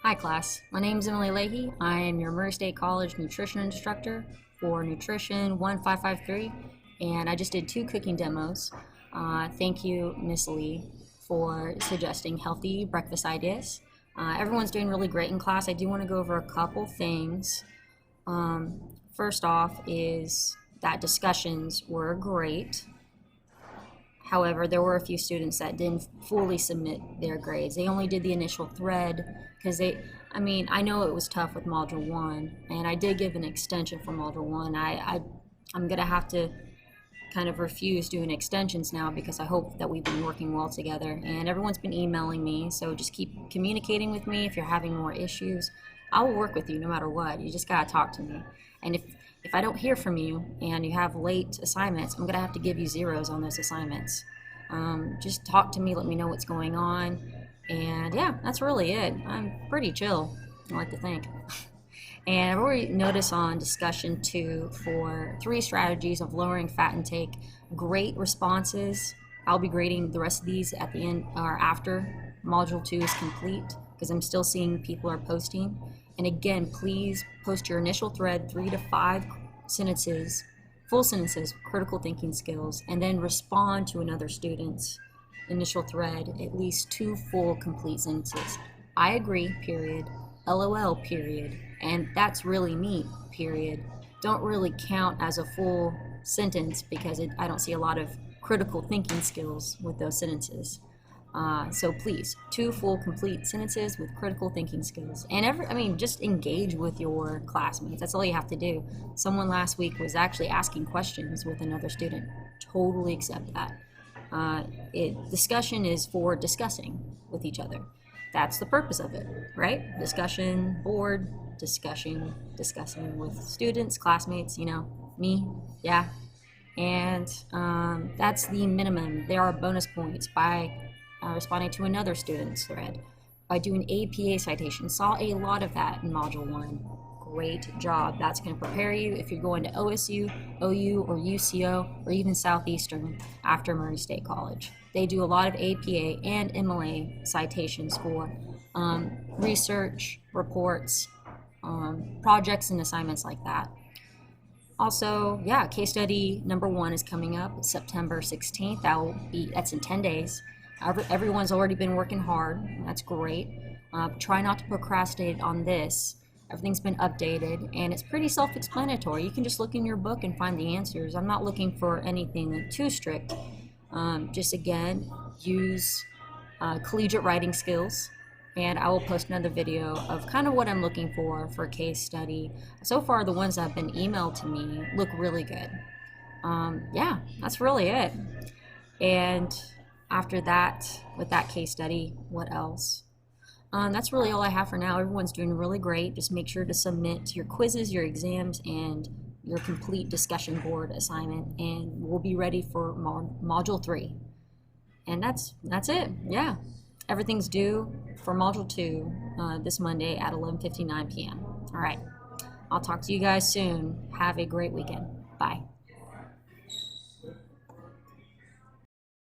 Hi class, my name is Emily Leahy. I am your Murray State College nutrition instructor for Nutrition 1553, and I just did 2 cooking demos. Thank you, Miss Lee, for suggesting healthy breakfast ideas. Everyone's doing really great in class. I do want to go over a couple things. First off is that discussions were great. However, there were a few students that didn't fully submit their grades. They only did the initial thread because I know it was tough with Module 1, and I did give an extension for Module 1. I'm going to have to kind of refuse doing extensions now because I hope that we've been working well together, and everyone's been emailing me, so just keep communicating with me if you're having more issues. I will work with you no matter what. You just got to talk to me. And if I don't hear from you and you have late assignments, I'm going to have to give you zeros on those assignments. Just talk to me, let me know what's going on. And yeah, that's really it. I'm pretty chill, I like to think. And I've already noticed on discussion 2 for 3 strategies of lowering fat intake, great responses. I'll be grading the rest of these at the end or after Module 2 is complete because I'm still seeing people are posting. And again, please post your initial thread, 3 to 5 sentences, full sentences, critical thinking skills, and then respond to another student's initial thread, at least 2 full complete sentences. I agree, period. LOL, period. And that's really neat, period. Don't really count as a full sentence because I don't see a lot of critical thinking skills with those sentences. So please, 2 full complete sentences with critical thinking skills. And just engage with your classmates. That's all you have to do. Someone last week was actually asking questions with another student. Totally accept that. Discussion is for discussing with each other. That's the purpose of it, right? Discussion, board, discussion with students, classmates, me, yeah. And that's the minimum. There are bonus points by responding to another student's thread, by doing APA citations. Saw a lot of that in Module 1. Great job. That's going to prepare you if you're going to OSU, OU, or UCO, or even Southeastern after Murray State College. They do a lot of APA and MLA citations for research, reports, projects, and assignments like that. Also, yeah, case study number 1 is coming up September 16th. That's in 10 days. Everyone's already been working hard. That's great. Try not to procrastinate on this. Everything's been updated, and it's pretty self-explanatory. You can just look in your book and find the answers. I'm not looking for anything too strict. Just again, use collegiate writing skills, and I will post another video of kind of what I'm looking for a case study. So far, the ones that have been emailed to me look really good. Yeah, that's really it. And after that, with that case study, what else? That's really all I have for now. Everyone's doing really great. Just make sure to submit your quizzes, your exams, and your complete discussion board assignment, and we'll be ready for Module 3. And that's it. Yeah. Everything's due for Module 2 this Monday at 11:59 p.m. All right. I'll talk to you guys soon. Have a great weekend. Bye.